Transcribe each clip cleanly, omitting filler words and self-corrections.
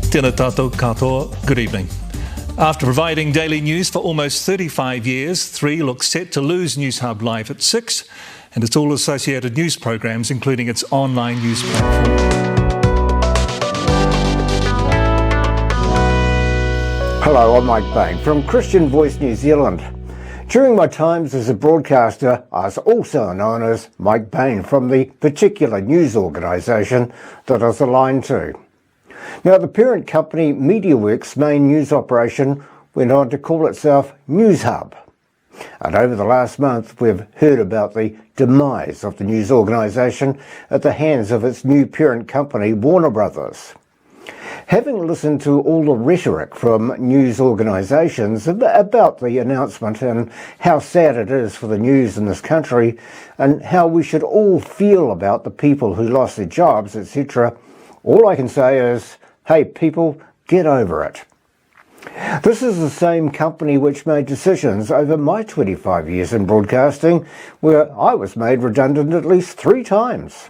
Tēnā tātou katoa, good evening. After providing daily news for almost 35 years, 3 looks set to lose NewsHub Live at 6 and its all associated news programs, including its online news platform. Hello, I'm Mike Bain from Christian Voice New Zealand. During my times as a broadcaster, I was also known as Mike Bain from the particular news organisation that I was aligned to. Now, the parent company MediaWorks' main news operation went on to call itself NewsHub. And over the last month, we've heard about the demise of the news organisation at the hands of its new parent company, Warner Brothers. Having listened to all the rhetoric from news organisations about the announcement and how sad it is for the news in this country and how we should all feel about the people who lost their jobs, etc., all I can say is, hey people, get over it. This is the same company which made decisions over my 25 years in broadcasting where I was made redundant at least 3 times.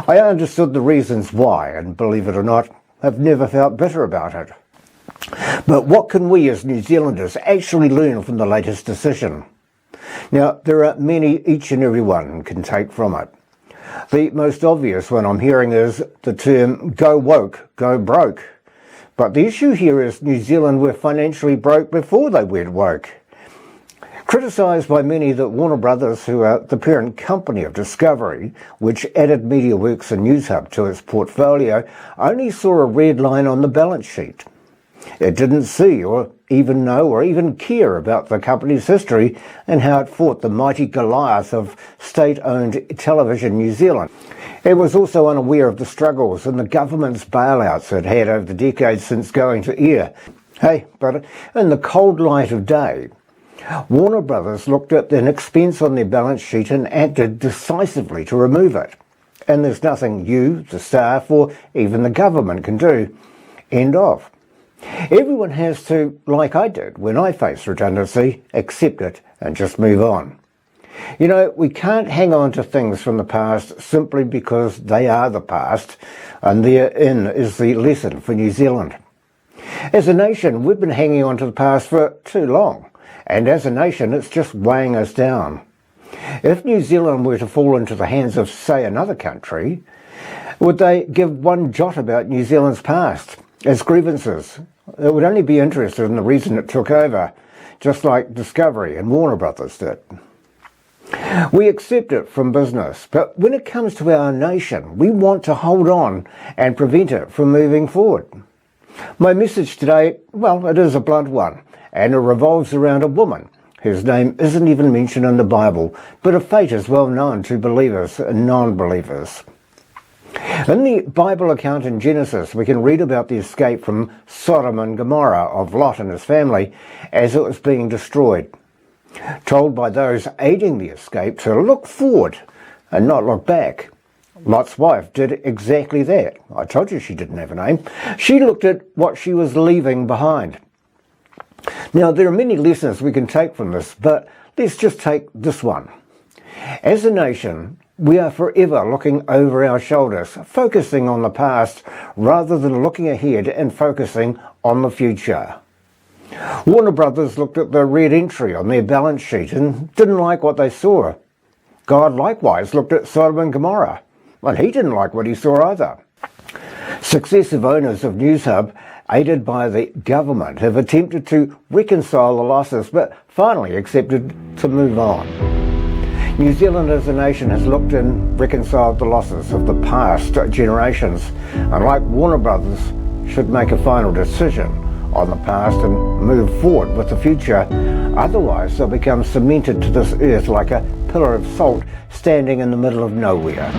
I understood the reasons why, and believe it or not, have never felt bitter about it. But what can we as New Zealanders actually learn from the latest decision? Now, there are many each and every one can take from it. The most obvious one I'm hearing is the term go woke, go broke. But the issue here is New Zealand were financially broke before they went woke. Criticised by many that Warner Brothers, who are the parent company of Discovery, which added MediaWorks and NewsHub to its portfolio, only saw a red line on the balance sheet. It didn't see or even know or even care about the company's history and how it fought the mighty Goliath of state-owned Television New Zealand. It was also unaware of the struggles and the government's bailouts it had over the decades since going to air. Hey, but in the cold light of day, Warner Brothers looked at an expense on their balance sheet and acted decisively to remove it. And there's nothing you, the staff, or even the government can do. End of. Everyone has to, like I did when I faced redundancy, accept it and just move on. You know, we can't hang on to things from the past simply because they are the past, and therein is the lesson for New Zealand. As a nation, we've been hanging on to the past for too long. And as a nation, it's just weighing us down. If New Zealand were to fall into the hands of, say, another country, would they give one jot about New Zealand's past as grievances? It would only be interested in the reason it took over, just like Discovery and Warner Brothers did. We accept it from business, but when it comes to our nation, we want to hold on and prevent it from moving forward. My message today, well, it is a blunt one. And it revolves around a woman whose name isn't even mentioned in the Bible, but her fate is well known to believers and non-believers. In the Bible account in Genesis, we can read about the escape from Sodom and Gomorrah of Lot and his family as it was being destroyed. Told by those aiding the escape to look forward and not look back. Lot's wife did exactly that. I told you she didn't have a name. She looked at what she was leaving behind. Now, there are many lessons we can take from this, but let's just take this one. As a nation, we are forever looking over our shoulders, focusing on the past rather than looking ahead and focusing on the future. Warner Brothers looked at the red entry on their balance sheet and didn't like what they saw. God likewise looked at Sodom and Gomorrah, and he didn't like what he saw either. Successive owners of NewsHub, aided by the government, have attempted to reconcile the losses, but finally accepted to move on. New Zealand as a nation has looked and reconciled the losses of the past generations, and like Warner Brothers, should make a final decision on the past and move forward with the future. Otherwise, they'll become cemented to this earth like a pillar of salt standing in the middle of nowhere.